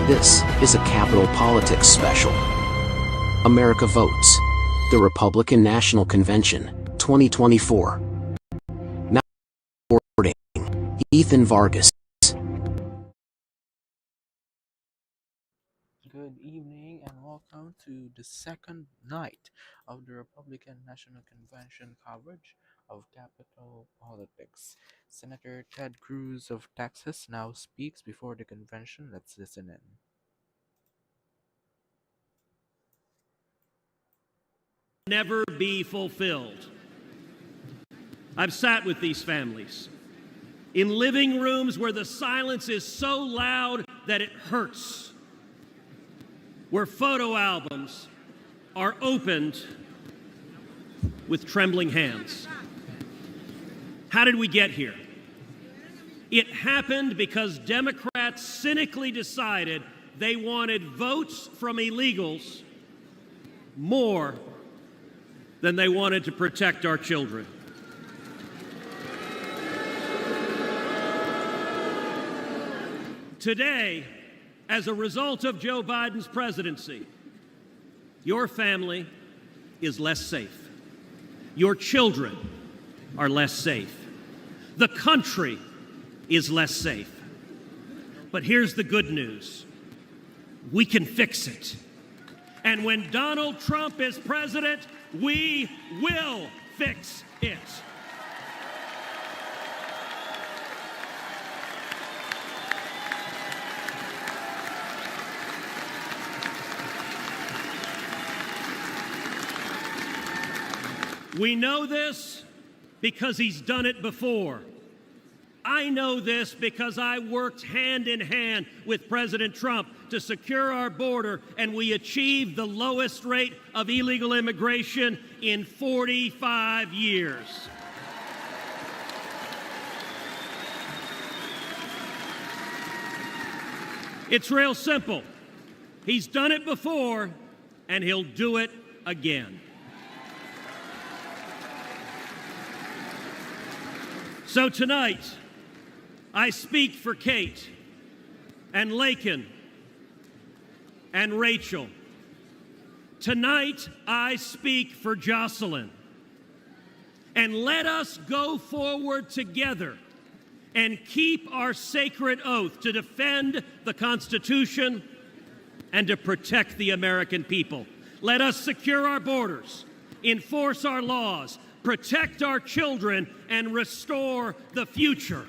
This is a Capital Politics special. America Votes. The Republican National Convention, 2024. Now reporting, Ethan Vargas. Good evening and welcome to the second night of the Republican National Convention coverage of Capital Politics. Senator Ted Cruz of Texas now speaks before the convention. Let's listen in. Never be fulfilled. I've sat with these families in living rooms where the silence is so loud that it hurts, where photo albums are opened with trembling hands. How did we get here? It happened because Democrats cynically decided they wanted votes from illegals more than they wanted to protect our children. Today, as a result of Joe Biden's presidency, your family is less safe. Your children are less safe. The country is less safe. But here's the good news. We can fix it. And when Donald Trump is president, we will fix it. We know this because he's done it before. I know this because I worked hand in hand with President Trump to secure our border, and we achieved the lowest rate of illegal immigration in 45 years. It's real simple. He's done it before, and he'll do it again. So tonight, I speak for Kate and Laken and Rachel. Tonight, I speak for Jocelyn. And let us go forward together and keep our sacred oath to defend the Constitution and to protect the American people. Let us secure our borders, enforce our laws, protect our children, and restore the future.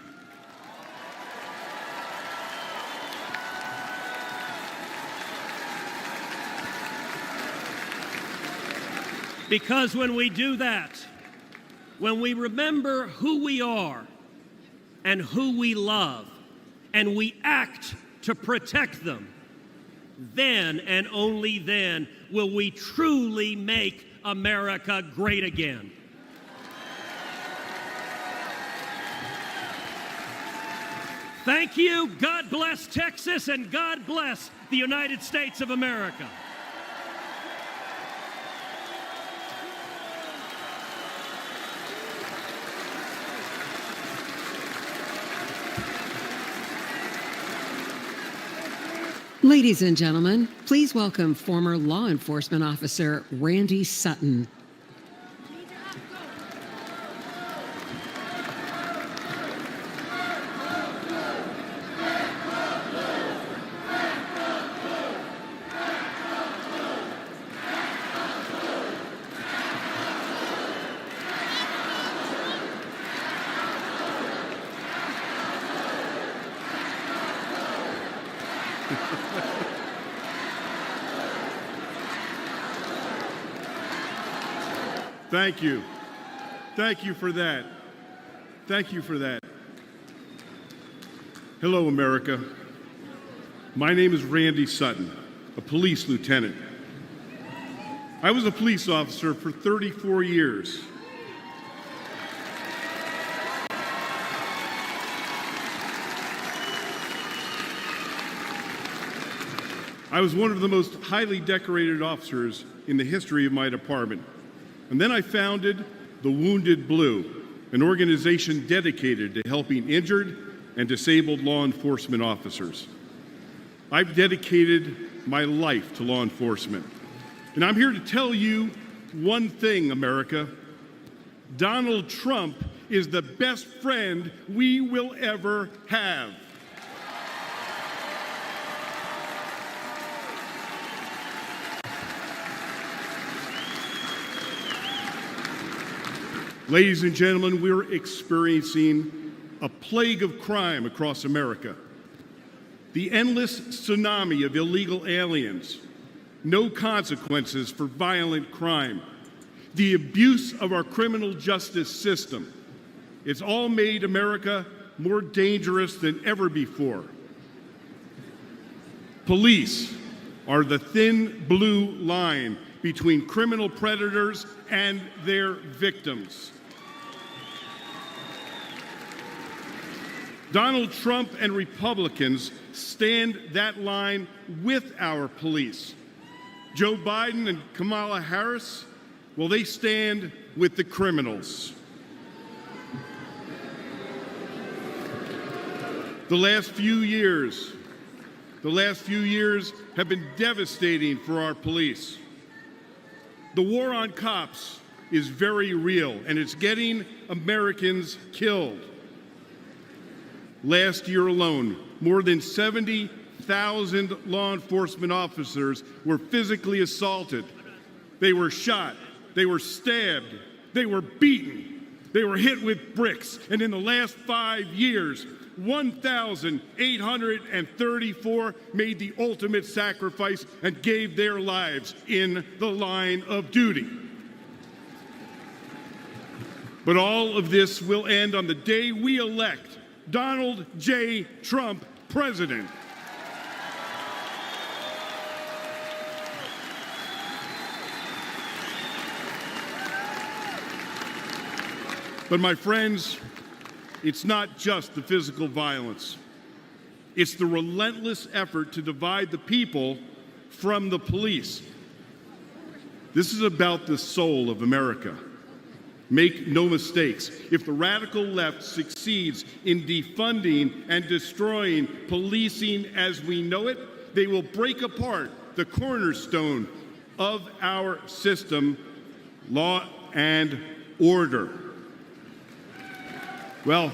Because when we do that, when we remember who we are and who we love, and we act to protect them, then and only then will we truly make America great again. Thank you. God bless Texas, and God bless the United States of America. Ladies and gentlemen, please welcome former law enforcement officer Randy Sutton. Thank you. Thank you for that. Thank you for that. Hello, America. My name is Randy Sutton, a police lieutenant. I was a police officer for 34 years. I was one of the most highly decorated officers in the history of my department. And then I founded the Wounded Blue, an organization dedicated to helping injured and disabled law enforcement officers. I've dedicated my life to law enforcement. And I'm here to tell you one thing, America. Donald Trump is the best friend we will ever have. Ladies and gentlemen, we're experiencing a plague of crime across America. The endless tsunami of illegal aliens, no consequences for violent crime, the abuse of our criminal justice system. It's all made America more dangerous than ever before. Police are the thin blue line between criminal predators and their victims. Donald Trump and Republicans stand that line with our police. Joe Biden and Kamala Harris, well, they stand with the criminals. The last few years have been devastating for our police. The war on cops is very real, and it's getting Americans killed. Last year alone, more than 70,000 law enforcement officers were physically assaulted. They were shot, they were stabbed, they were beaten, they were hit with bricks. And in the last 5 years, 1,834 made the ultimate sacrifice and gave their lives in the line of duty. But all of this will end on the day we elect Donald J. Trump president. But my friends, it's not just the physical violence. It's the relentless effort to divide the people from the police. This is about the soul of America. Make no mistakes. If the radical left succeeds in defunding and destroying policing as we know it, they will break apart the cornerstone of our system, law and order. Well,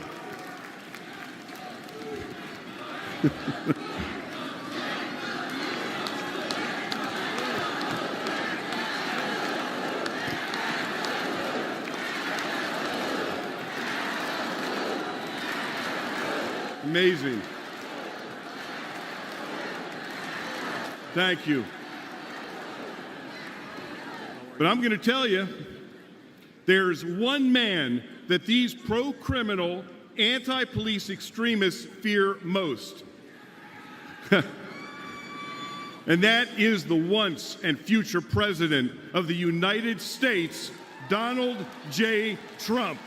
amazing. Thank you. But I'm going to tell you, there's one man that these pro-criminal, anti-police extremists fear most. And that is the once and future president of the United States, Donald J. Trump.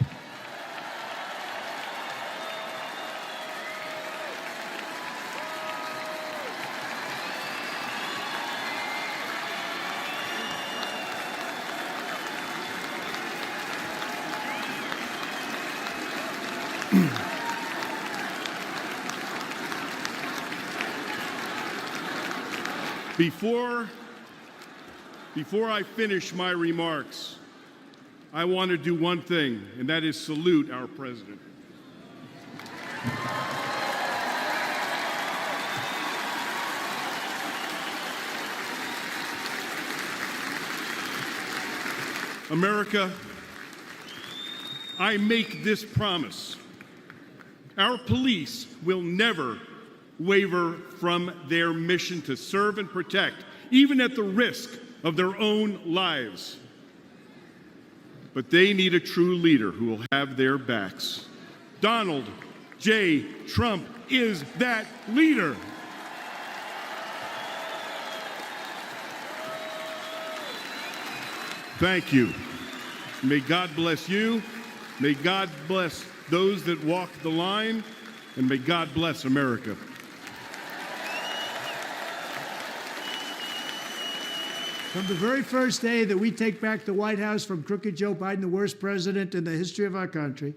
Before I finish my remarks, I want to do one thing, and that is salute our president. America, I make this promise. Our police will never waver from their mission to serve and protect, even at the risk of their own lives. But they need a true leader who will have their backs. Donald J. Trump is that leader. Thank you. May God bless you. May God bless those that walk the line. And may God bless America. From the very first day that we take back the White House from crooked Joe Biden, the worst president in the history of our country,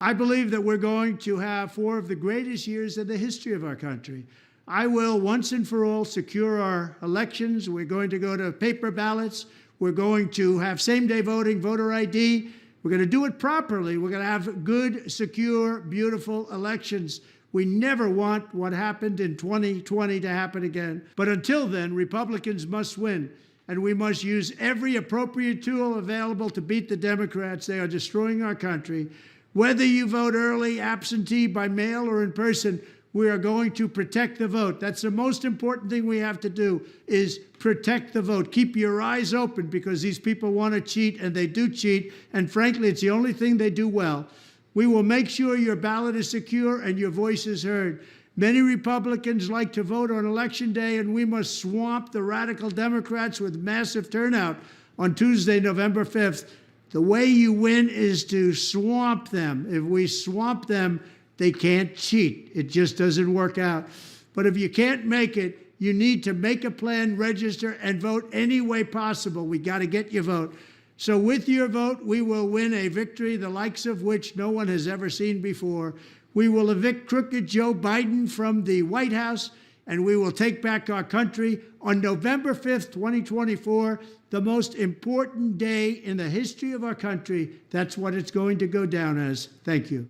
I believe that we're going to have 4 of the greatest years in the history of our country. I will once and for all secure our elections. We're going to go to paper ballots. We're going to have same-day voting, voter ID. We're going to do it properly. We're going to have good, secure, beautiful elections. We never want what happened in 2020 to happen again. But until then, Republicans must win, and we must use every appropriate tool available to beat the Democrats. They are destroying our country. Whether you vote early, absentee, by mail, or in person, we are going to protect the vote. That's the most important thing we have to do, is protect the vote. Keep your eyes open, because these people want to cheat, and they do cheat, and frankly, it's the only thing they do well. We will make sure your ballot is secure and your voice is heard. Many Republicans like to vote on Election Day, and we must swamp the radical Democrats with massive turnout on Tuesday, November 5th. The way you win is to swamp them. If we swamp them, they can't cheat. It just doesn't work out. But if you can't make it, you need to make a plan, register, and vote any way possible. We got to get your vote. So with your vote, we will win a victory the likes of which no one has ever seen before. We will evict crooked Joe Biden from the White House, and we will take back our country on November 5th, 2024, the most important day in the history of our country. That's what it's going to go down as. Thank you.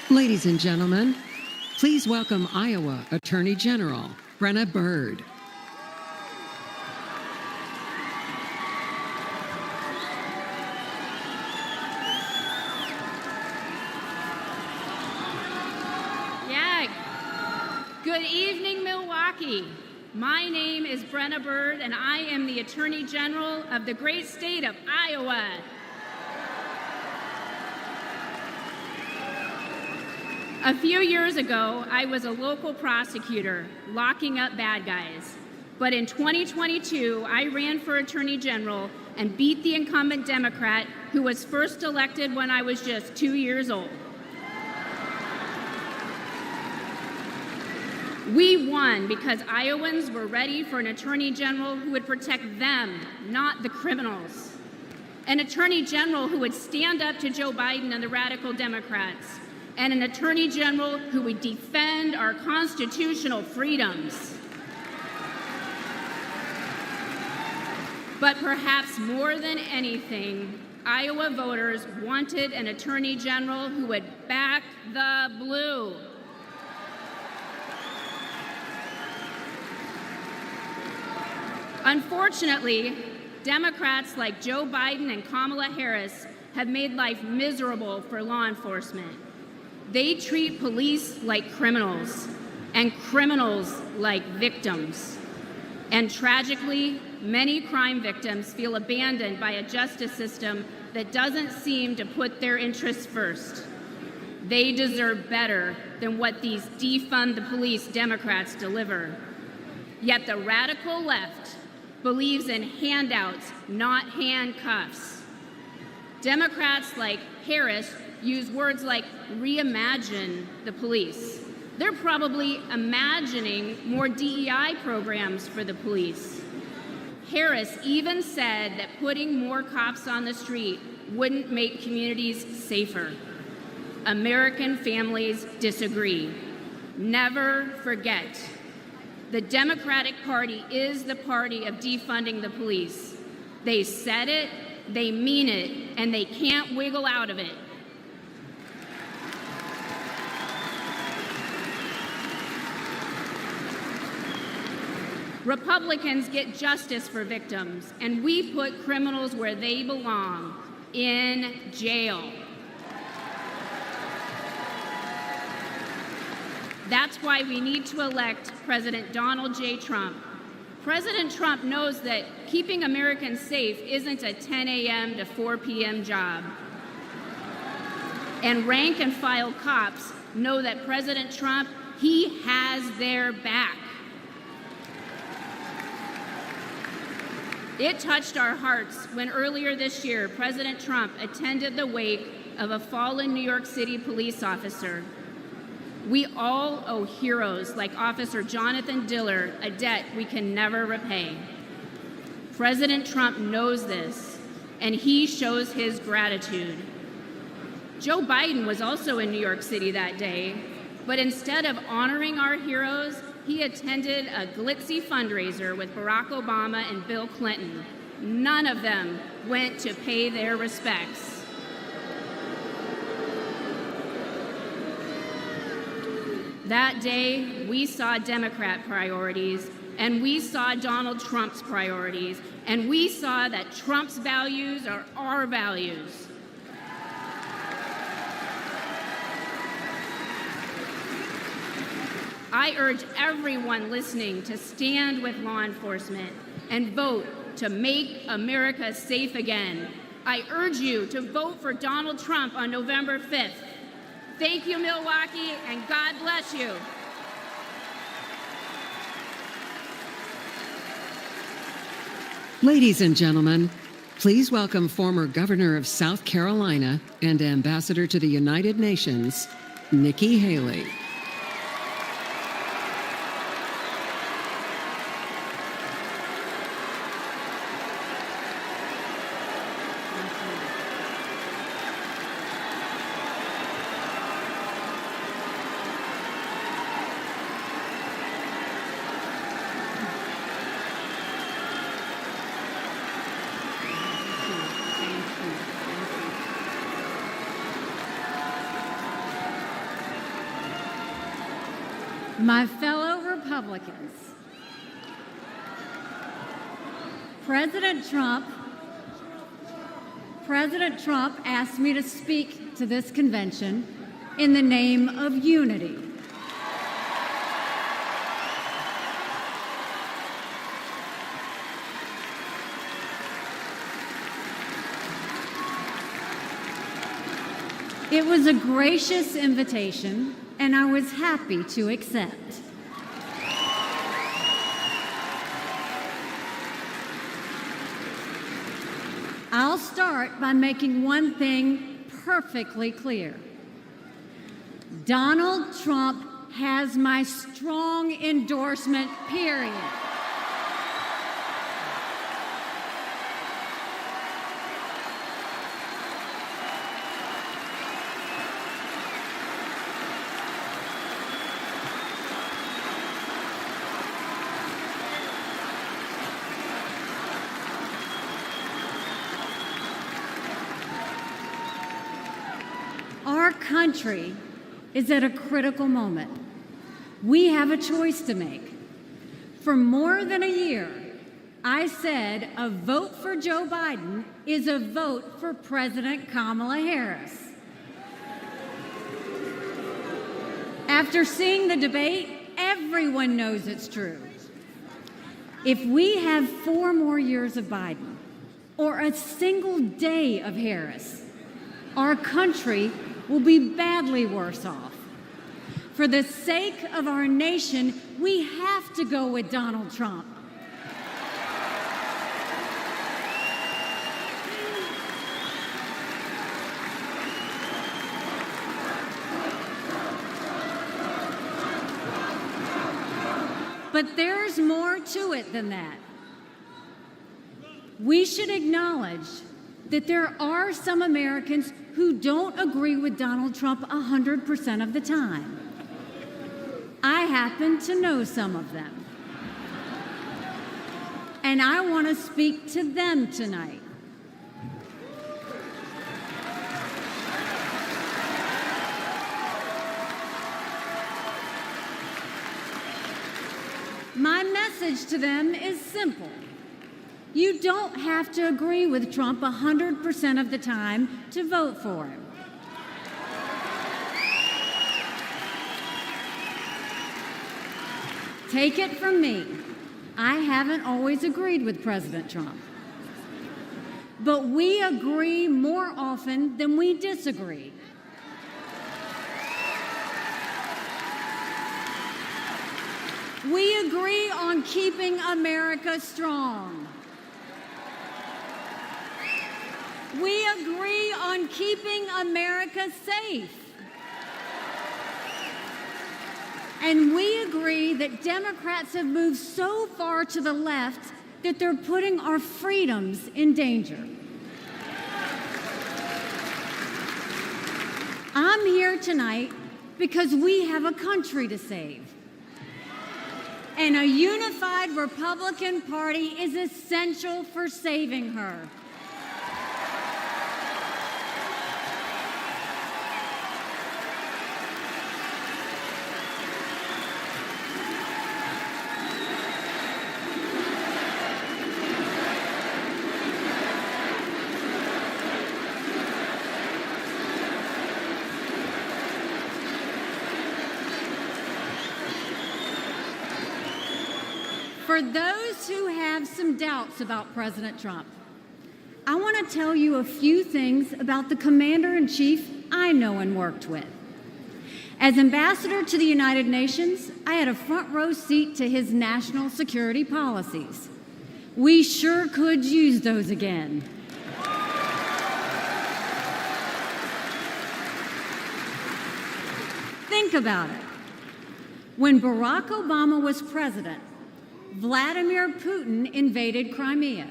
Ladies and gentlemen, please welcome Iowa Attorney General Brenna Bird. Good evening, Milwaukee. My name is Brenna Bird, and I am the Attorney General of the great state of Iowa. A few years ago, I was a local prosecutor locking up bad guys. But in 2022, I ran for Attorney General and beat the incumbent Democrat who was first elected when I was just 2 years old. We won because Iowans were ready for an Attorney General who would protect them, not the criminals. An Attorney General who would stand up to Joe Biden and the radical Democrats. And an Attorney General who would defend our constitutional freedoms. But perhaps more than anything, Iowa voters wanted an Attorney General who would back the blue. Unfortunately, Democrats like Joe Biden and Kamala Harris have made life miserable for law enforcement. They treat police like criminals and criminals like victims. And tragically, many crime victims feel abandoned by a justice system that doesn't seem to put their interests first. They deserve better than what these defund the police Democrats deliver. Yet the radical left believes in handouts, not handcuffs. Democrats like Harris use words like reimagine the police. They're probably imagining more DEI programs for the police. Harris even said that putting more cops on the street wouldn't make communities safer. American families disagree. Never forget, the Democratic Party is the party of defunding the police. They said it, they mean it, and they can't wiggle out of it. Republicans get justice for victims, and we put criminals where they belong, in jail. That's why we need to elect President Donald J. Trump. President Trump knows that keeping Americans safe isn't a 10 a.m. to 4 p.m. job. And rank and file cops know that President Trump, he has their back. It touched our hearts when earlier this year, President Trump attended the wake of a fallen New York City police officer. We all owe heroes like Officer Jonathan Diller a debt we can never repay. President Trump knows this, and he shows his gratitude. Joe Biden was also in New York City that day, but instead of honoring our heroes, he attended a glitzy fundraiser with Barack Obama and Bill Clinton. None of them went to pay their respects. That day, we saw Democrat priorities, and we saw Donald Trump's priorities, and we saw that Trump's values are our values. I urge everyone listening to stand with law enforcement and vote to make America safe again. I urge you to vote for Donald Trump on November 5th. Thank you, Milwaukee, and God bless you. Ladies and gentlemen, please welcome former Governor of South Carolina and Ambassador to the United Nations, Nikki Haley. My fellow Republicans, President Trump asked me to speak to this convention in the name of unity. It was a gracious invitation, and I was happy to accept. I'll start by making one thing perfectly clear. Donald Trump has my strong endorsement, period. Our country is at a critical moment. We have a choice to make. For more than a year, I said a vote for Joe Biden is a vote for President Kamala Harris. After seeing the debate, everyone knows it's true. If we have 4 more years of Biden or a single day of Harris, our country will be badly worse off. For the sake of our nation, we have to go with Donald Trump. But there's more to it than that. We should acknowledge that there are some Americans who don't agree with Donald Trump 100% of the time. I happen to know some of them. And I want to speak to them tonight. My message to them is simple. You don't have to agree with Trump 100% of the time to vote for him. Take it from me, I haven't always agreed with President Trump. But we agree more often than we disagree. We agree on keeping America strong. We agree on keeping America safe. And we agree that Democrats have moved so far to the left that they're putting our freedoms in danger. I'm here tonight because we have a country to save. And a unified Republican Party is essential for saving her. For those who have some doubts about President Trump, I want to tell you a few things about the Commander-in-Chief I know and worked with. As ambassador to the United Nations, I had a front row seat to his national security policies. We sure could use those again. Think about it. When Barack Obama was president, Vladimir Putin invaded Crimea.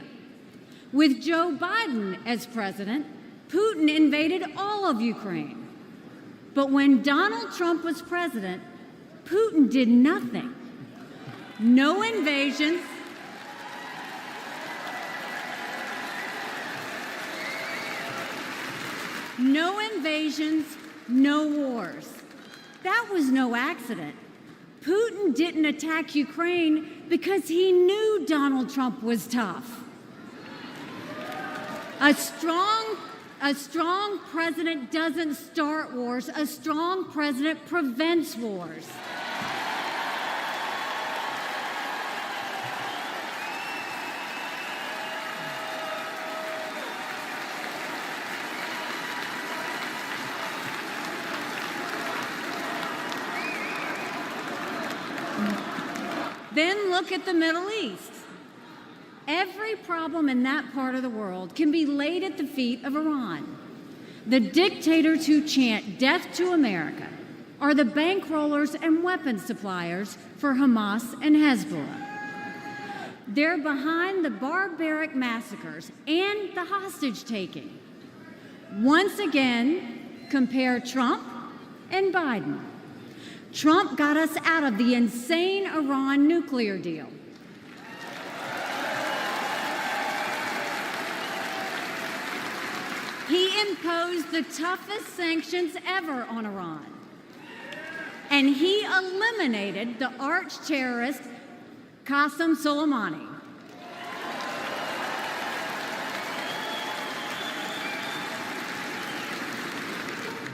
With Joe Biden as president, Putin invaded all of Ukraine. But when Donald Trump was president, Putin did nothing. No invasions, no wars. That was no accident. Putin didn't attack Ukraine because he knew Donald Trump was tough. A strong president doesn't start wars. A strong president prevents wars. Then look at the Middle East. Every problem in that part of the world can be laid at the feet of Iran. The dictators who chant death to America are the bankrollers and weapons suppliers for Hamas and Hezbollah. They're behind the barbaric massacres and the hostage-taking. Once again, compare Trump and Biden. Trump got us out of the insane Iran nuclear deal. He imposed the toughest sanctions ever on Iran. And he eliminated the arch-terrorist Qasem Soleimani.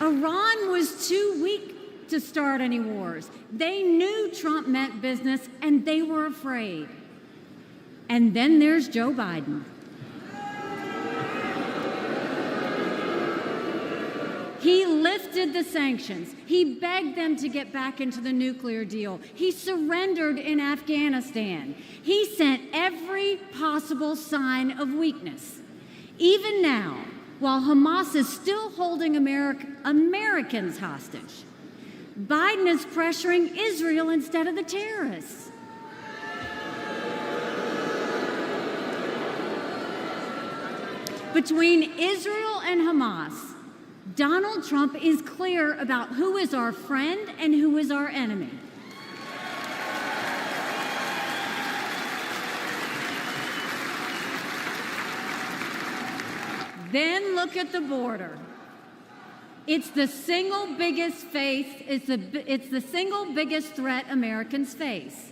Iran was too weak to start any wars. They knew Trump meant business, and they were afraid. And then there's Joe Biden. He lifted the sanctions. He begged them to get back into the nuclear deal. He surrendered in Afghanistan. He sent every possible sign of weakness. Even now, while Hamas is still holding Americans hostage, Biden is pressuring Israel instead of the terrorists. Between Israel and Hamas, Donald Trump is clear about who is our friend and who is our enemy. Then look at the border. It's the single biggest threat Americans face.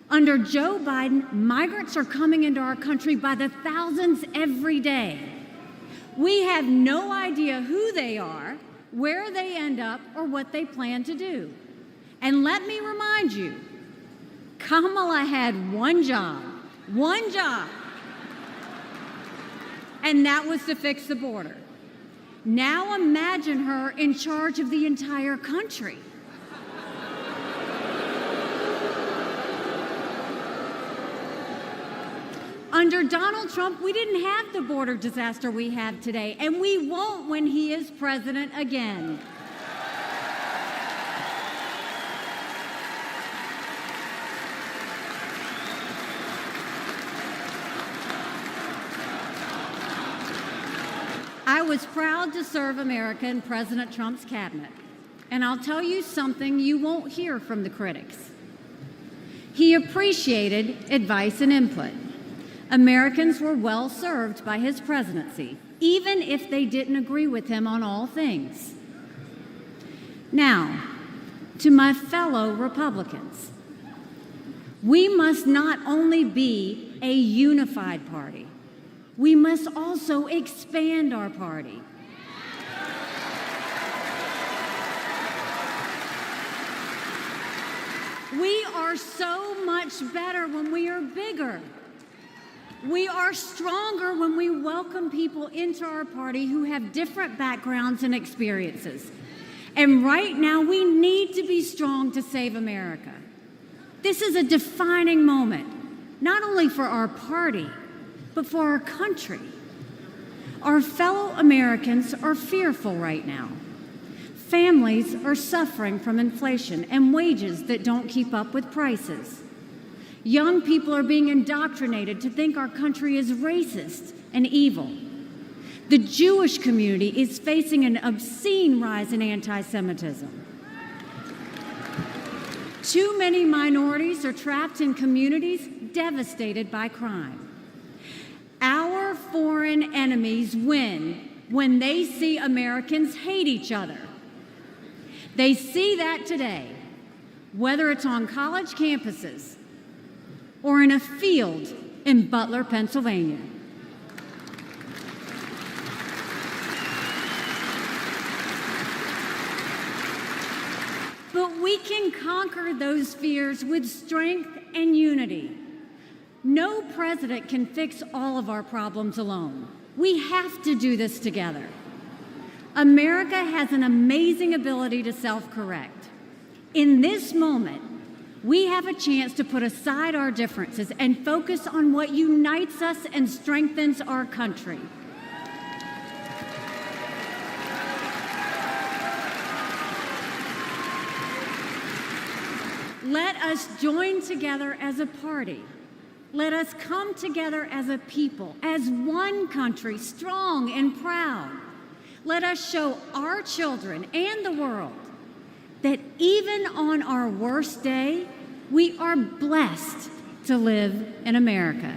Under Joe Biden, migrants are coming into our country by the thousands every day. We have no idea who they are, where they end up, or what they plan to do. And let me remind you, Kamala had one job, and that was to fix the border. Now imagine her in charge of the entire country. Under Donald Trump, we didn't have the border disaster we have today, and we won't when he is president again. I was proud to serve America in President Trump's cabinet. And I'll tell you something you won't hear from the critics. He appreciated advice and input. Americans were well served by his presidency, even if they didn't agree with him on all things. Now, to my fellow Republicans, we must not only be a unified party, we must also expand our party. We are so much better when we are bigger. We are stronger when we welcome people into our party who have different backgrounds and experiences. And right now, we need to be strong to save America. This is a defining moment, not only for our party, but for our country. Our fellow Americans are fearful right now. Families are suffering from inflation and wages that don't keep up with prices. Young people are being indoctrinated to think our country is racist and evil. The Jewish community is facing an obscene rise in anti-Semitism. Too many minorities are trapped in communities devastated by crime. Our foreign enemies win when they see Americans hate each other. They see that today, whether it's on college campuses or in a field in Butler, Pennsylvania. But we can conquer those fears with strength and unity. No president can fix all of our problems alone. We have to do this together. America has an amazing ability to self-correct. In this moment, we have a chance to put aside our differences and focus on what unites us and strengthens our country. Let us join together as a party. Let us come together as a people, as one country, strong and proud. Let us show our children and the world that even on our worst day, we are blessed to live in America.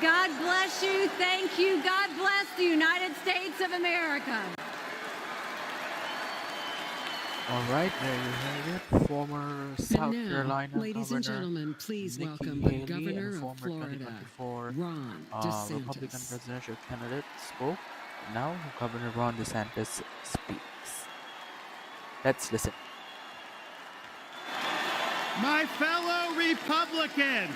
God bless you. Thank you. God bless the United States of America. All right, there you have it. Former South And now, Carolina ladies and Governor gentlemen, please Nikki welcome the Haley Governor and of former Florida, 2024 Ron Republican DeSantis. presidential candidate spoke. Now Governor Ron DeSantis speaks. Let's listen. My fellow Republicans,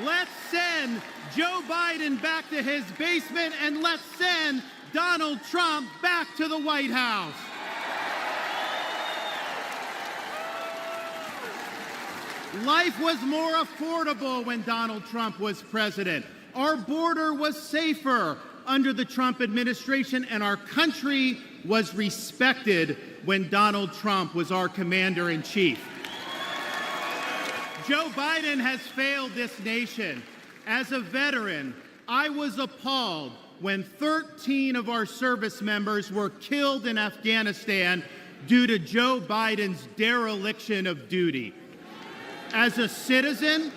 let's send Joe Biden back to his basement and let's send Donald Trump back to the White House. Life was more affordable when Donald Trump was president. Our border was safer under the Trump administration, and our country was respected when Donald Trump was our commander-in-chief. Joe Biden has failed this nation. As a veteran, I was appalled when 13 of our service members were killed in Afghanistan due to Joe Biden's dereliction of duty. As a citizen,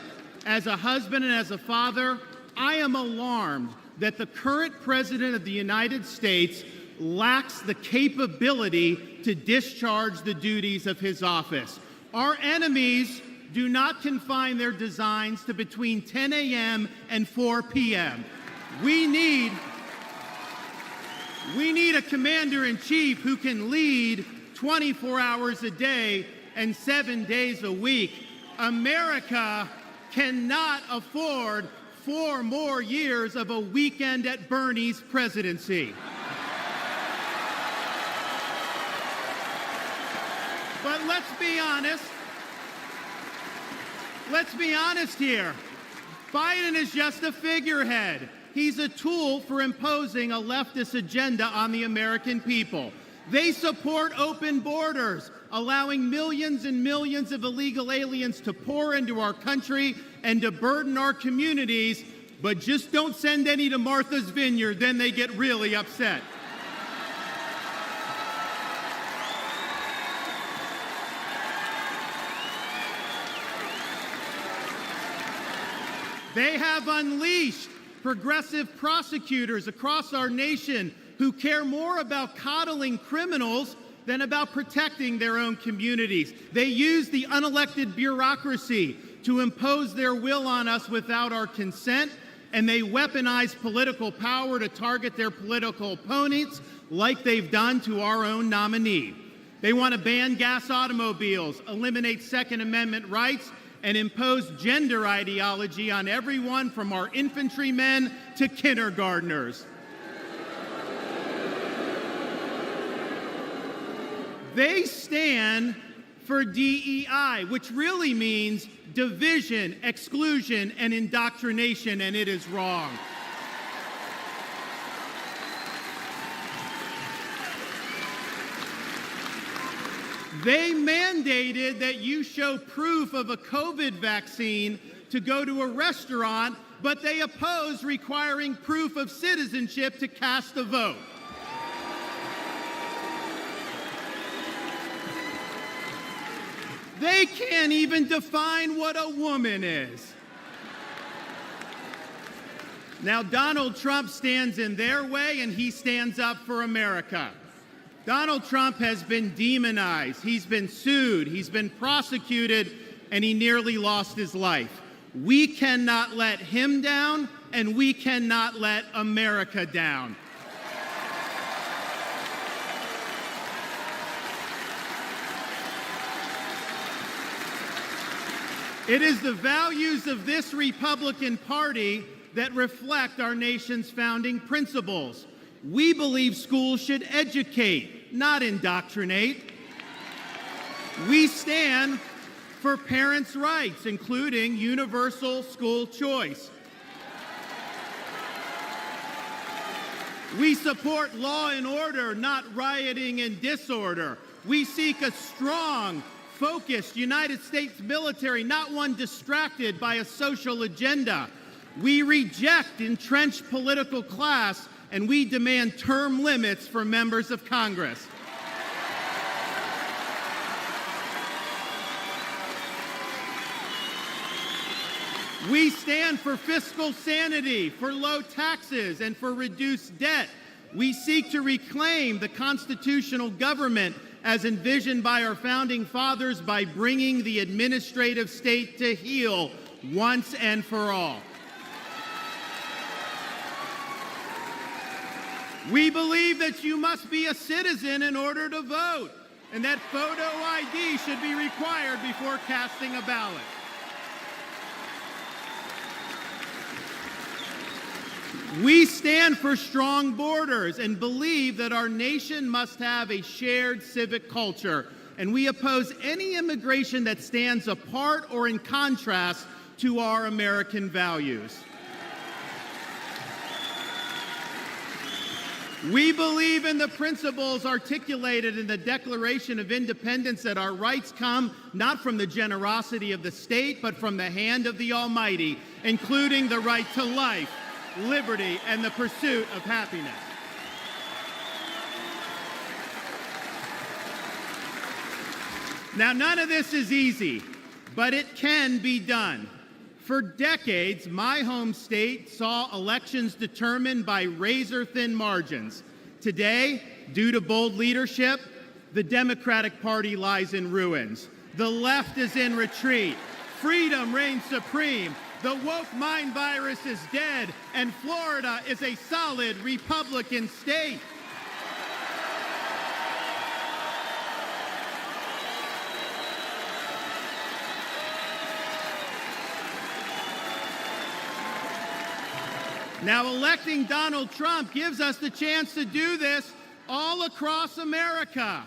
as a husband, and as a father, I am alarmed that the current President of the United States lacks the capability to discharge the duties of his office. Our enemies do not confine their designs to between 10 a.m. and 4 p.m. We need a commander-in-chief who can lead 24 hours a day and 7 days a week. America cannot afford 4 more years of a weekend at Bernie's presidency. But let's be honest. Let's be honest here. Biden is just a figurehead. He's a tool for imposing a leftist agenda on the American people. They support open borders, allowing millions and millions of illegal aliens to pour into our country and to burden our communities, but just don't send any to Martha's Vineyard, then they get really upset. They have unleashed progressive prosecutors across our nation who care more about coddling criminals than about protecting their own communities. They use the unelected bureaucracy to impose their will on us without our consent, and they weaponize political power to target their political opponents like they've done to our own nominee. They want to ban gas automobiles, eliminate Second Amendment rights, and impose gender ideology on everyone from our infantrymen to kindergartners. They stand for DEI, which really means division, exclusion, and indoctrination, and it is wrong. They mandated that you show proof of a COVID vaccine to go to a restaurant, but they oppose requiring proof of citizenship to cast a vote. They can't even define what a woman is. Now, Donald Trump stands in their way, and he stands up for America. Donald Trump has been demonized, he's been sued, he's been prosecuted, and he nearly lost his life. We cannot let him down, and we cannot let America down. It is the values of this Republican Party that reflect our nation's founding principles. We believe schools should educate, not indoctrinate. We stand for parents' rights, including universal school choice. We support law and order, not rioting and disorder. We seek a strong, focused United States military, not one distracted by a social agenda. We reject entrenched political class, and we demand term limits for members of Congress. We stand for fiscal sanity, for low taxes, and for reduced debt. We seek to reclaim the constitutional government as envisioned by our founding fathers by bringing the administrative state to heel once and for all. We believe that you must be a citizen in order to vote, and that photo ID should be required before casting a ballot. We stand for strong borders and believe that our nation must have a shared civic culture, and we oppose any immigration that stands apart or in contrast to our American values. We believe in the principles articulated in the Declaration of Independence that our rights come not from the generosity of the state, but from the hand of the Almighty, including the right to life, liberty, and the pursuit of happiness. Now, none of this is easy, but it can be done. For decades, my home state saw elections determined by razor-thin margins. Today, due to bold leadership, the Democratic Party lies in ruins. The left is in retreat. Freedom reigns supreme. The woke mind virus is dead, and Florida is a solid Republican state. Now, electing Donald Trump gives us the chance to do this all across America.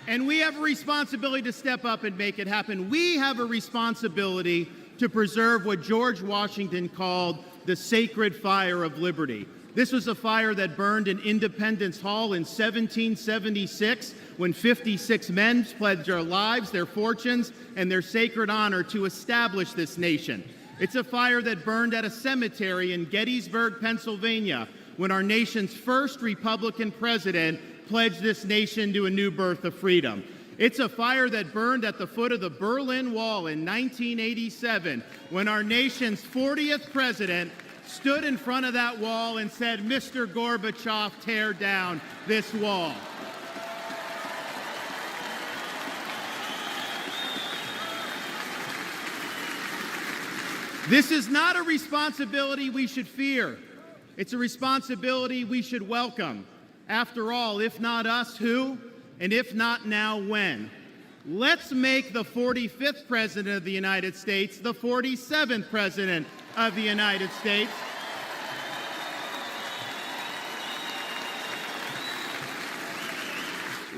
And we have a responsibility to step up and make it happen. We have a responsibility to preserve what George Washington called the sacred fire of liberty. This was a fire that burned in Independence Hall in 1776 when 56 men pledged their lives, their fortunes, and their sacred honor to establish this nation. It's a fire that burned at a cemetery in Gettysburg, Pennsylvania, when our nation's first Republican president pledged this nation to a new birth of freedom. It's a fire that burned at the foot of the Berlin Wall in 1987, when our nation's 40th president stood in front of that wall and said, "Mr. Gorbachev, tear down this wall." This is not a responsibility we should fear. It's a responsibility we should welcome. After all, if not us, who? And if not now, when? Let's make the 45th President of the United States the 47th President of the United States.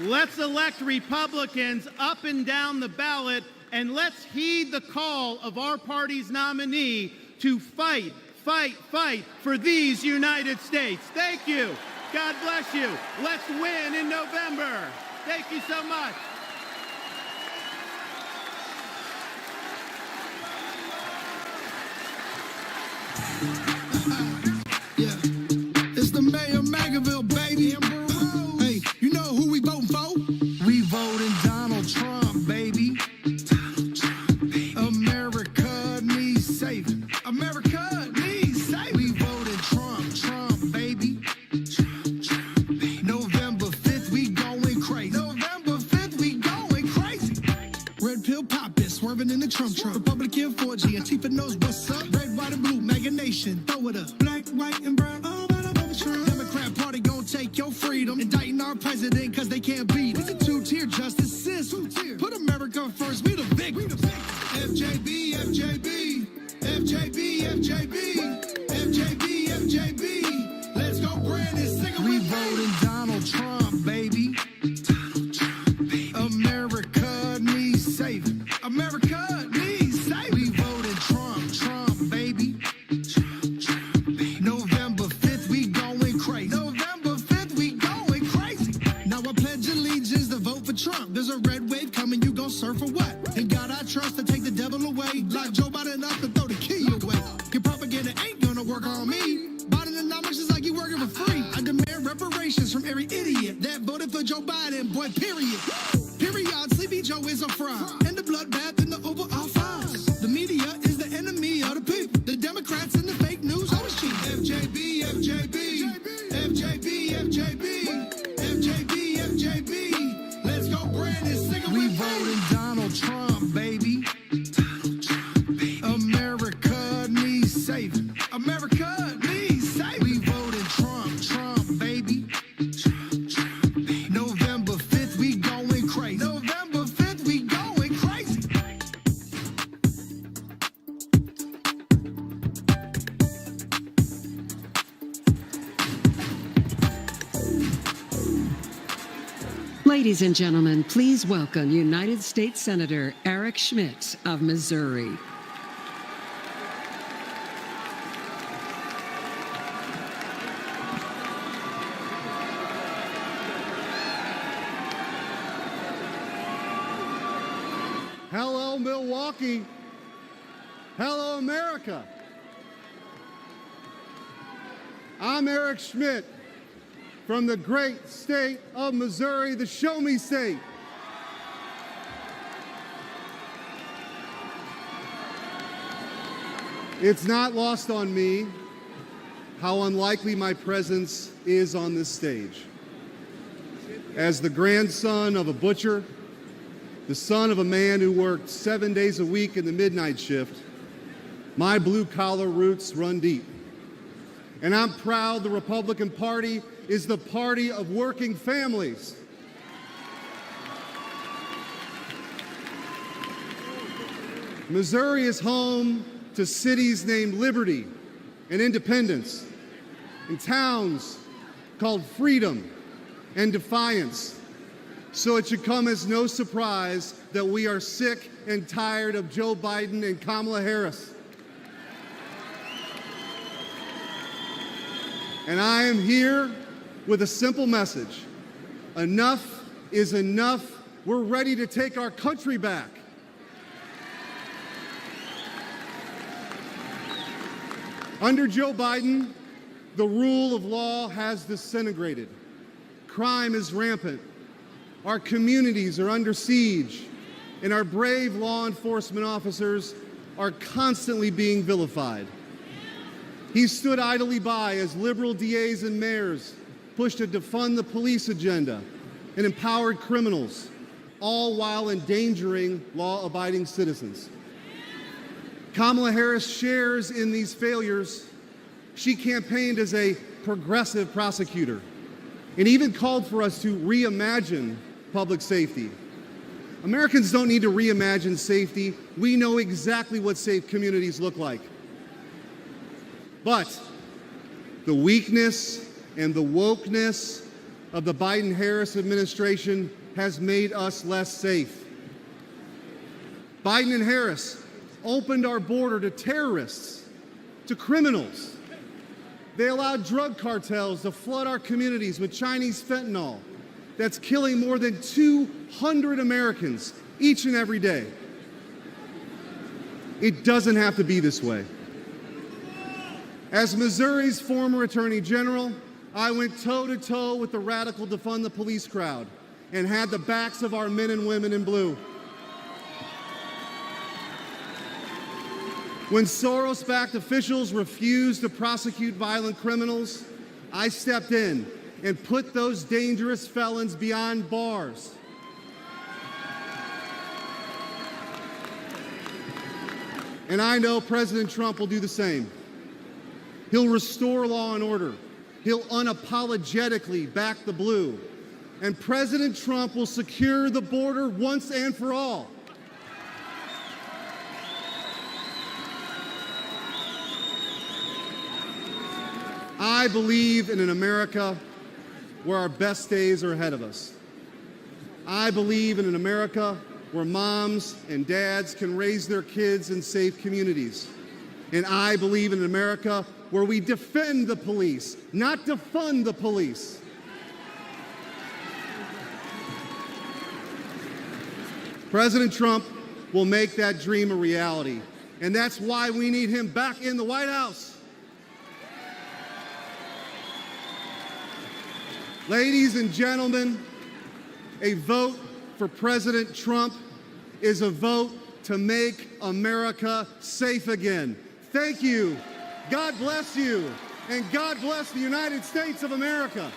Let's elect Republicans up and down the ballot, and let's heed the call of our party's nominee to fight, fight, fight for these United States. Thank you. God bless you. Let's win in November. Thank you so much. Yeah, it's the mayor of Magaville, baby. Hey, you know who we voting for? We voting Donald Trump, baby. Donald Trump, baby. America needs saving. America needs saving. We voting Trump, Trump, baby. Trump, Trump, baby. November 5th, we going crazy. November 5th, we going crazy. Red pill poppin', swerving in the Trump Trump. Republican 4G, Antifa knows what's up. Red, white, and blue, MAGA nation, throw it up. Black, white, and brown, all that above Trump. Democrat Party gon' take your freedom. Indicting our president cause they can't beat. It's a two-tier justice system. Put America first, we the victims. FJB, FJB, FJB, FJB, FJB, FJB. Let's go, Brandon, sing it with me. We voting Donald Trump, baby. Donald Trump, baby. America needs saving. America needs saving. We voting Trump, Trump, baby. Trump, Trump, baby. November 5th, we going crazy. November 5th, we going crazy. Now I pledge allegiance to vote for Trump. There's a red wave coming, you gon' surf for what? In God I trust to take the devil away. Lock Joe Biden up and throw the key away. Your propaganda ain't gonna work on me. Bidenomics is like you working for free. I demand reparations from every idiot that voted for Joe Biden, boy, period. Period, Sleepy Joe is a fraud. And the bloodbath in the Oval Office. The media is the enemy of the people. The Democrats and the fake news always cheat. FJB, FJB, FJB, FJB, FJB, FJB. Let's go, Brandon, sing it with me. We voting Donald Trump, baby. Donald Trump, baby. America needs saving. America needs saving. We voting Trump, Trump, baby. Trump, Trump, baby. November 5th, we going crazy. November 5th, we going crazy. Ladies and gentlemen, please welcome United States Senator Eric Schmitt of Missouri. Hello, Milwaukee. Hello, America. I'm Eric Schmitt from the great state of Missouri, the Show Me State. It's not lost on me how unlikely my presence is on this stage. As the grandson of a butcher, the son of a man who worked 7 days a week in the midnight shift, my blue-collar roots run deep. And I'm proud the Republican Party is the party of working families. Missouri is home to cities named Liberty and Independence, and towns called Freedom and Defiance. So it should come as no surprise that we are sick and tired of Joe Biden and Kamala Harris. And I am here with a simple message. Enough is enough. We're ready to take our country back. Under Joe Biden, the rule of law has disintegrated. Crime is rampant. Our communities are under siege, and our brave law enforcement officers are constantly being vilified. He stood idly by as liberal DAs and mayors pushed a defund the police agenda and empowered criminals, all while endangering law-abiding citizens. Kamala Harris shares in these failures. She campaigned as a progressive prosecutor and even called for us to reimagine public safety. Americans don't need to reimagine safety. We know exactly what safe communities look like. But the weakness and the wokeness of the Biden-Harris administration has made us less safe. Biden and Harris opened our border to terrorists, to criminals. They allowed drug cartels to flood our communities with Chinese fentanyl that's killing more than 200 Americans each and every day. It doesn't have to be this way. As Missouri's former Attorney General, I went toe-to-toe with the radical defund the police crowd and had the backs of our men and women in blue. When Soros-backed officials refused to prosecute violent criminals, I stepped in and put those dangerous felons behind bars. And I know President Trump will do the same. He'll restore law and order. He'll unapologetically back the blue. And President Trump will secure the border once and for all. I believe in an America where our best days are ahead of us. I believe in an America where moms and dads can raise their kids in safe communities. And I believe in an America where we defend the police, not defund the police. President Trump will make that dream a reality, and that's why we need him back in the White House. Ladies and gentlemen, a vote for President Trump is a vote to make America safe again. Thank you. God bless you. And God bless the United States of America.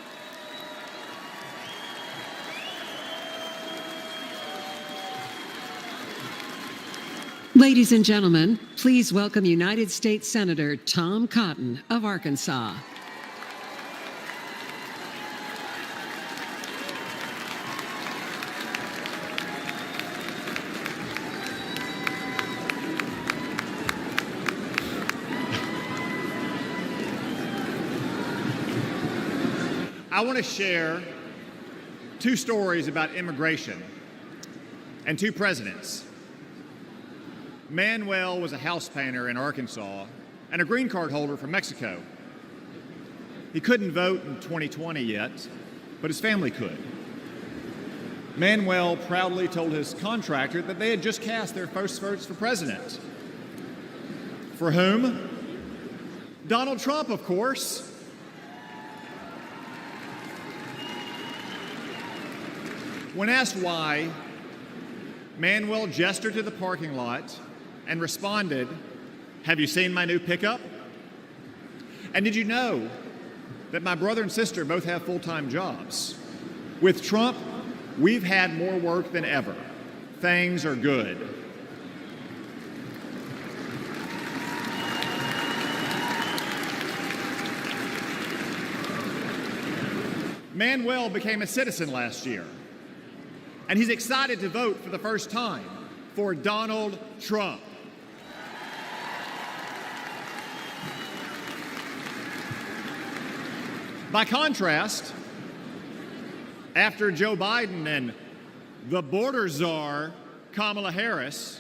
Ladies and gentlemen, please welcome United States Senator Tom Cotton of Arkansas. I want to share two stories about immigration and two presidents. Manuel was a house painter in Arkansas and a green card holder from Mexico. He couldn't vote in 2020 yet, but his family could. Manuel proudly told his contractor that they had just cast their first votes for president. For whom? Donald Trump, of course. When asked why, Manuel gestured to the parking lot and responded, "Have you seen my new pickup? And did you know that my brother and sister both have full-time jobs? With Trump, we've had more work than ever. Things are good." Manuel became a citizen last year, and he's excited to vote for the first time for Donald Trump. By contrast, after Joe Biden and the border czar, Kamala Harris,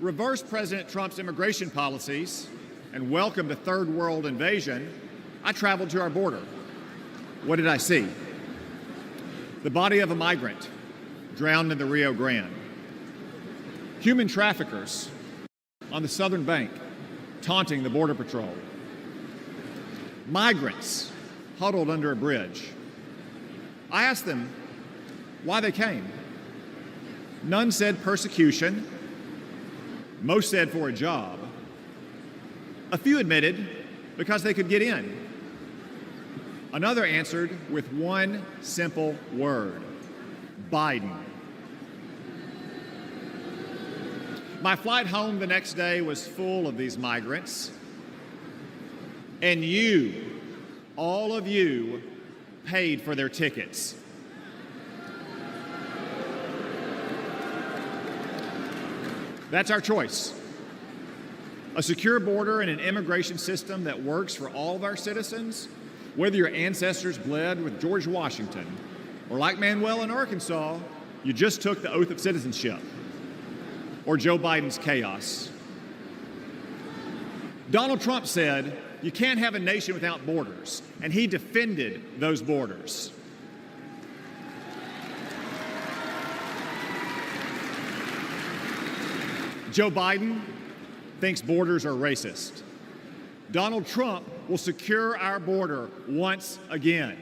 reversed President Trump's immigration policies and welcomed a third world invasion, I traveled to our border. What did I see? The body of a migrant drowned in the Rio Grande. Human traffickers on the southern bank taunting the Border Patrol. Migrants huddled under a bridge. I asked them why they came. None said persecution. Most said for a job. A few admitted because they could get in. Another answered with one simple word: Biden. My flight home the next day was full of these migrants. And you, all of you, paid for their tickets. That's our choice. A secure border and an immigration system that works for all of our citizens, whether your ancestors bled with George Washington, or like Manuel in Arkansas, you just took the oath of citizenship, or Joe Biden's chaos. Donald Trump said, you can't have a nation without borders, and he defended those borders. Joe Biden thinks borders are racist. Donald Trump will secure our border once again.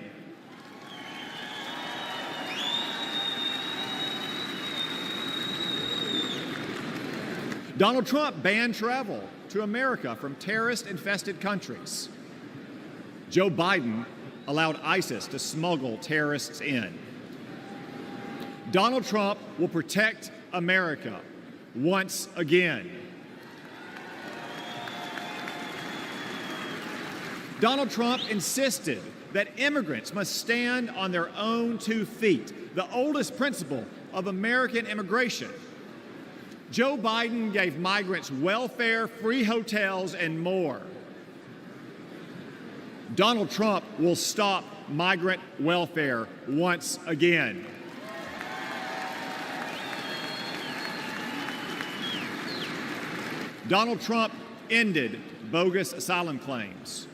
Donald Trump banned travel to America from terrorist-infested countries. Joe Biden allowed ISIS to smuggle terrorists in. Donald Trump will protect America once again. Donald Trump insisted that immigrants must stand on their own 2 feet, the oldest principle of American immigration. Joe Biden gave migrants welfare, free hotels, and more. Donald Trump will stop migrant welfare once again. Donald Trump ended bogus asylum claims.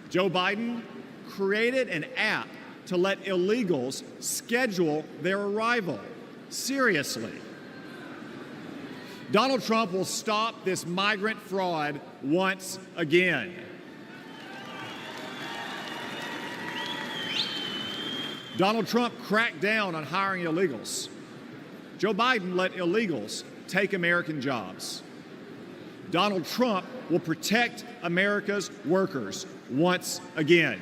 Joe Biden created an app to let illegals schedule their arrival. Seriously. Donald Trump will stop this migrant fraud once again. Donald Trump cracked down on hiring illegals. Joe Biden let illegals take American jobs. Donald Trump will protect America's workers once again.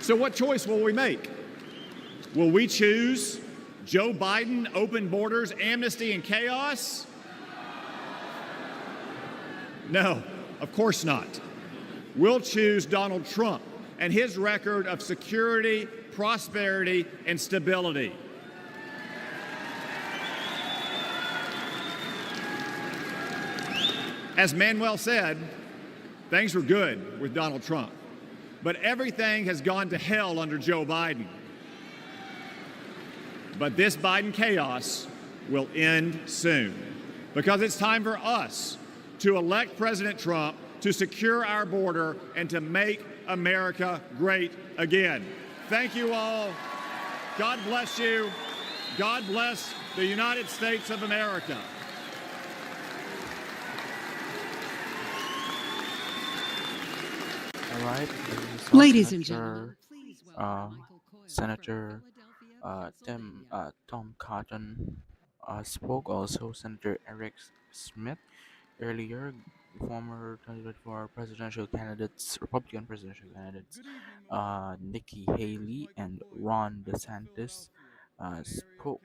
So what choice will we make? Will we choose Joe Biden, open borders, amnesty, and chaos? No, of course not. We'll choose Donald Trump and his record of security, prosperity, and stability. As Manuel said, things were good with Donald Trump, but everything has gone to hell under Joe Biden. But this Biden chaos will end soon, because it's time for us to elect President Trump to secure our border and to make America great again. Thank you all. God bless you. God bless the United States of America. All right. Ladies and gentlemen, Senator Tom Cotton spoke. Also, Senator Eric Smith earlier, former 2024 presidential candidates, Republican presidential candidates, Nikki Haley and Ron DeSantis spoke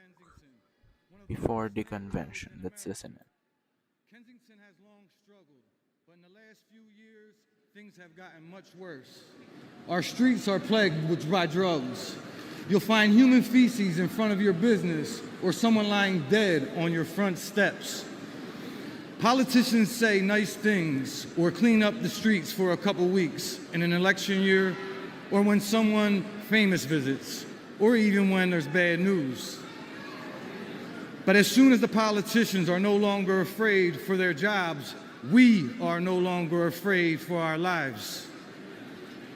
before the convention. Let's listen in. Kensington has long struggled, but in the last few years, things have gotten much worse. Our streets are plagued by drugs. You'll find human feces in front of your business or someone lying dead on your front steps. Politicians say nice things or clean up the streets for a couple weeks in an election year, or when someone famous visits, or even when there's bad news. But as soon as the politicians are no longer afraid for their jobs, we are no longer afraid for our lives.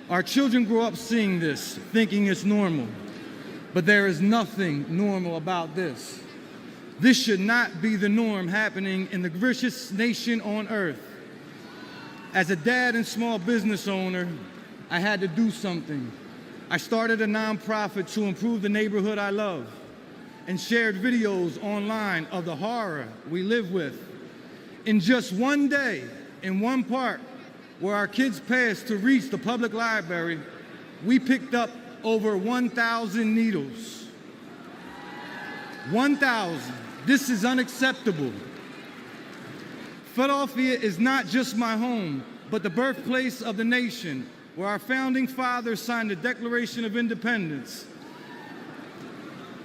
Our children grow up seeing this, thinking it's normal. But there is nothing normal about this. This should not be the norm happening in the richest nation on earth. As a dad and small business owner, I had to do something. I started a nonprofit to improve the neighborhood I love and shared videos online of the horror we live with. In just one day, in one park where our kids passed to reach the public library, we picked up over 1,000 needles. 1,000. This is unacceptable. Philadelphia is not just my home, but the birthplace of the nation, where our founding fathers signed the Declaration of Independence.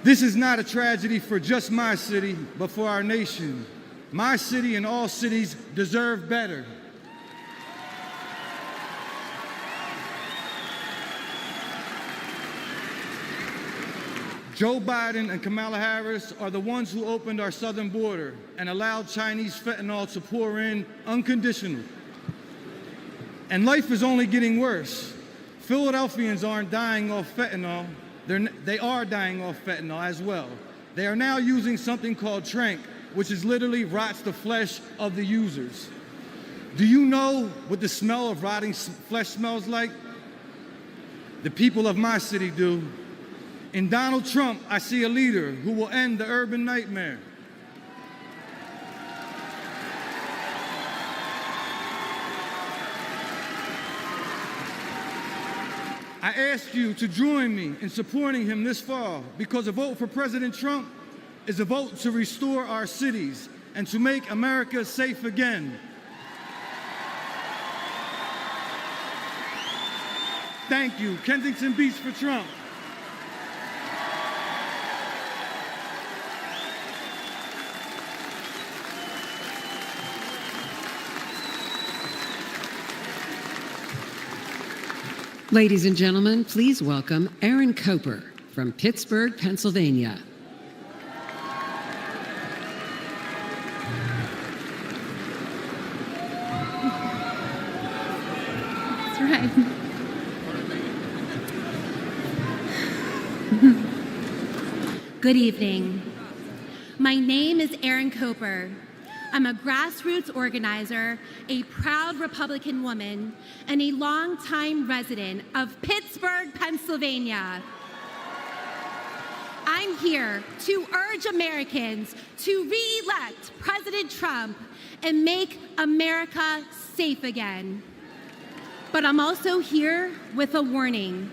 This is not a tragedy for just my city, but for our nation. My city and all cities deserve better. Joe Biden and Kamala Harris are the ones who opened our southern border and allowed Chinese fentanyl to pour in unconditional. And life is only getting worse. Philadelphians aren't dying off fentanyl. They are dying off fentanyl as well. They are now using something called tranq, which is literally rots the flesh of the users. Do you know what the smell of rotting flesh smells like? The people of my city do. In Donald Trump, I see a leader who will end the urban nightmare. I ask you to join me in supporting him this fall, because a vote for President Trump is a vote to restore our cities and to make America safe again. Thank you. Kensington Beach for Trump. Ladies and gentlemen, please welcome Aaron Koper from Pittsburgh, Pennsylvania. That's right. Good evening. My name is Aaron Koper. I'm a grassroots organizer, a proud Republican woman, and a longtime resident of Pittsburgh, Pennsylvania. I'm here to urge Americans to re-elect President Trump and make America safe again. But I'm also here with a warning,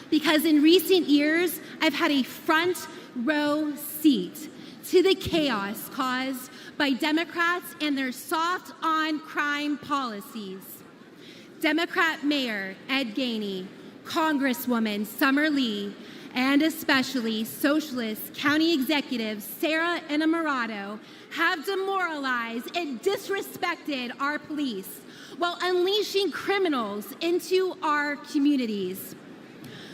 because in recent years, I've had a front row seat to the chaos caused by Democrats and their soft on crime policies. Democrat Mayor Ed Gainey, Congresswoman Summer Lee, and especially Socialist County Executive Sarah Innamorato have demoralized and disrespected our police while unleashing criminals into our communities.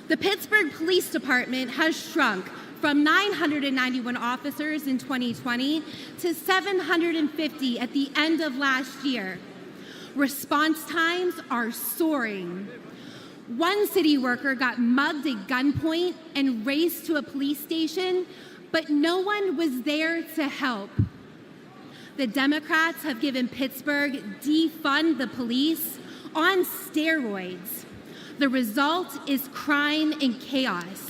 The Pittsburgh Police Department has shrunk from 991 officers in 2020 to 750 at the end of last year. Response times are soaring. One city worker got mugged at gunpoint and raced to a police station, but no one was there to help. The Democrats have given Pittsburgh defund the police on steroids. The result is crime and chaos.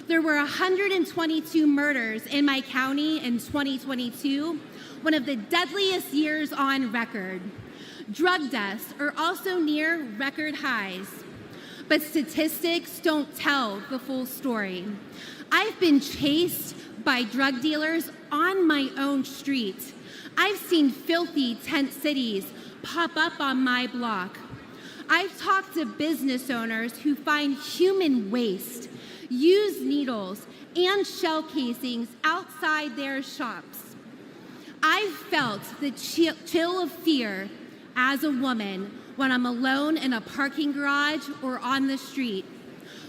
There were 122 murders in my county in 2022, one of the deadliest years on record. Drug deaths are also near record highs. But statistics don't tell the full story. I've been chased by drug dealers on my own street. I've seen filthy tent cities pop up on my block. I've talked to business owners who find human waste, used needles, and shell casings outside their shops. I've felt the chill of fear as a woman when I'm alone in a parking garage or on the street.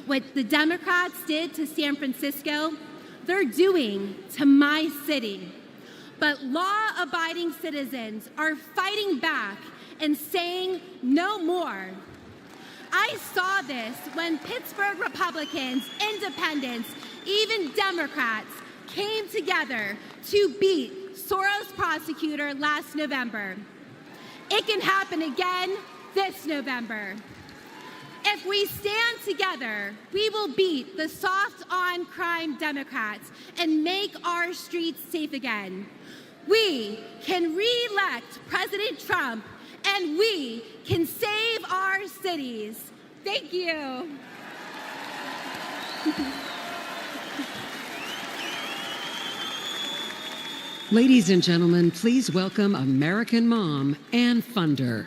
What the Democrats did to San Francisco, they're doing to my city. But law-abiding citizens are fighting back and saying no more. I saw this when Pittsburgh Republicans, independents, even Democrats came together to beat Soros prosecutor last November. It can happen again this November. If we stand together, we will beat the soft-on-crime Democrats and make our streets safe again. We can re-elect President Trump, and we can save our cities. Thank you. Ladies and gentlemen, please welcome American mom, Ann Funder.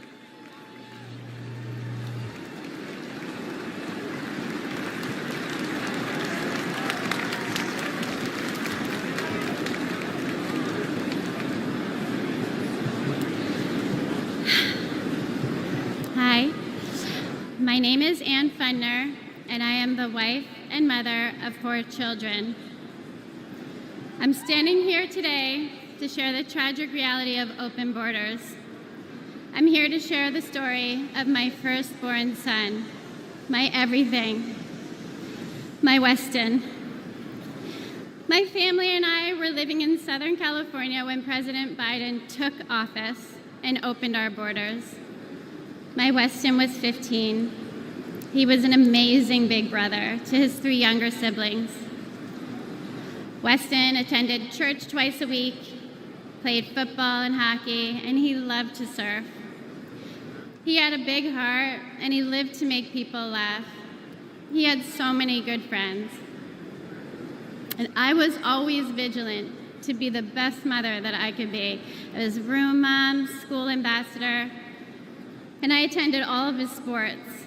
Hi, my name is Ann Funder, and I am the wife and mother of 4 children. I'm standing here today to share the tragic reality of open borders. I'm here to share the story of my firstborn son, my everything, my Weston. My family and I were living in Southern California when President Biden took office and opened our borders. My Weston was 15. He was an amazing big brother to his 3 younger siblings. Weston attended church twice a week, played football and hockey, and he loved to surf. He had a big heart, and he lived to make people laugh. He had so many good friends. And I was always vigilant to be the best mother that I could be. I was room mom, school ambassador, and I attended all of his sports.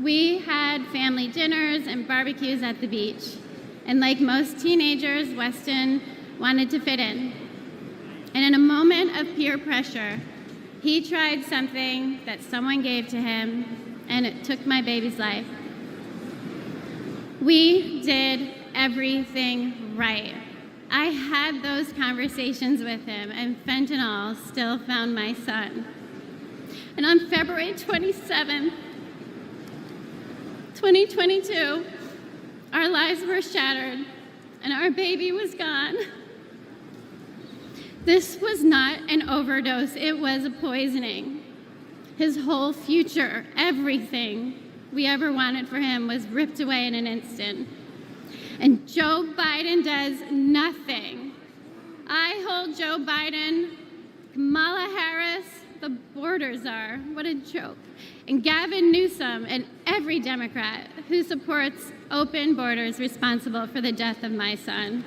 We had family dinners and barbecues at the beach. And like most teenagers, Weston wanted to fit in. And in a moment of peer pressure, he tried something that someone gave to him, and it took my baby's life. We did everything right. I had those conversations with him, and fentanyl still found my son. And on February 27th, 2022, our lives were shattered, and our baby was gone. This was not an overdose, it was a poisoning. His whole future, everything we ever wanted for him was ripped away in an instant. And Joe Biden does nothing. I hold Joe Biden, Kamala Harris, the border czar, what a joke, and Gavin Newsom and every Democrat who supports open borders responsible for the death of my son.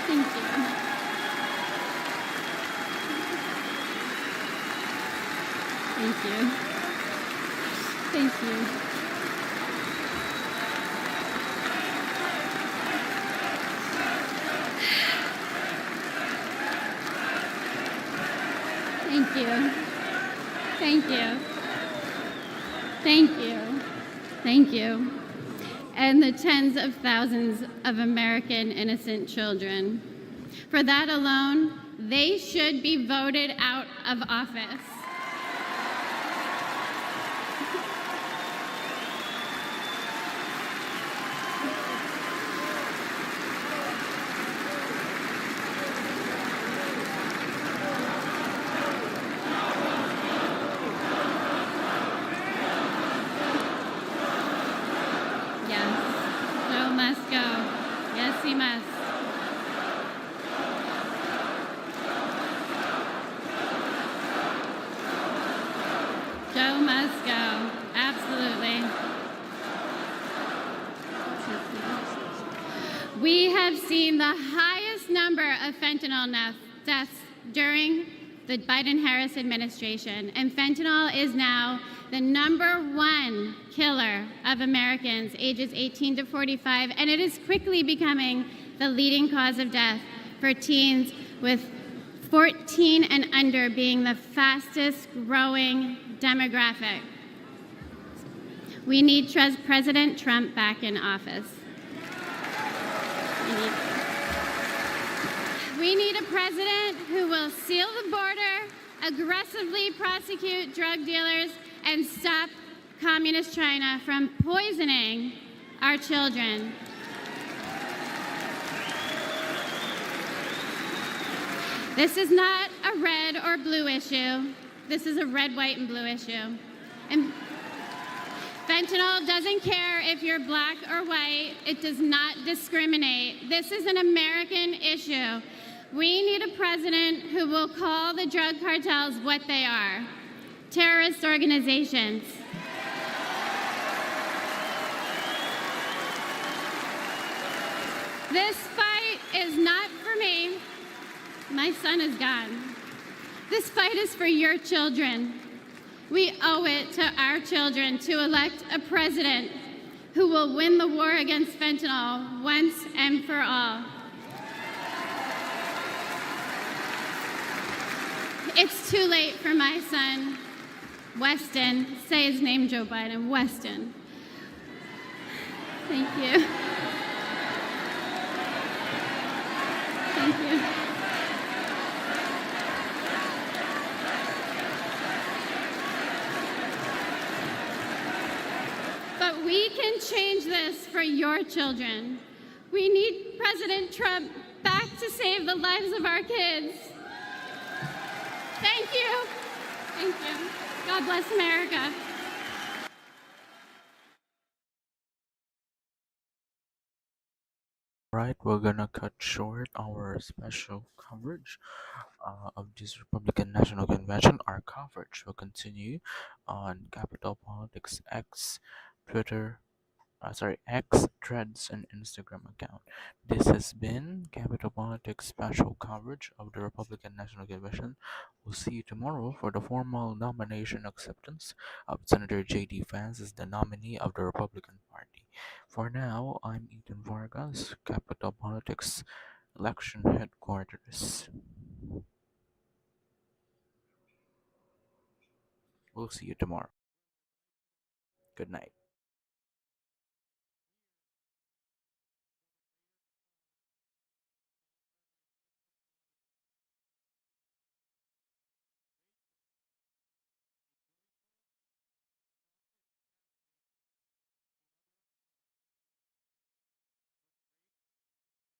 Thank you. Thank you. Thank you. Thank you. Thank you. Thank you. Thank you. And the tens of thousands of American innocent children. For that alone, they should be voted out of office. Joe must go. Yes, he must. Joe must go. Absolutely. We have seen the highest number of fentanyl deaths during the Biden-Harris administration, and fentanyl is now the #1 killer of Americans ages 18 to 45, and it is quickly becoming the leading cause of death for teens, with 14 and under being the fastest growing demographic. We need President Trump back in office. We need a president who will seal the border, aggressively prosecute drug dealers, and stop Communist China from poisoning our children. This is not a red or blue issue. This is a red, white, and blue issue. And fentanyl doesn't care if you're black or white. It does not discriminate. This is an American issue. We need a president who will call the drug cartels what they are: terrorist organizations. This fight is not for me. My son is gone. This fight is for your children. We owe it to our children to elect a president who will win the war against fentanyl once and for all. It's too late for my son, Weston. Say his name, Joe Biden. Weston. Thank you. Thank you. But we can change this for your children. We need President Trump back to save the lives of our kids. Thank you. Thank you. God bless America. Right, we're gonna cut short our special coverage of this Republican National Convention. Our coverage will continue on Capital Politics X, Twitter, X, Threads, and Instagram account. This has been Capital Politics special coverage of the Republican National Convention. We'll see you tomorrow for the formal nomination acceptance of Senator J.D. Vance as the nominee of the Republican Party. For now, I'm Ethan Vargas, Capital Politics Election Headquarters. We'll see you tomorrow. Good night.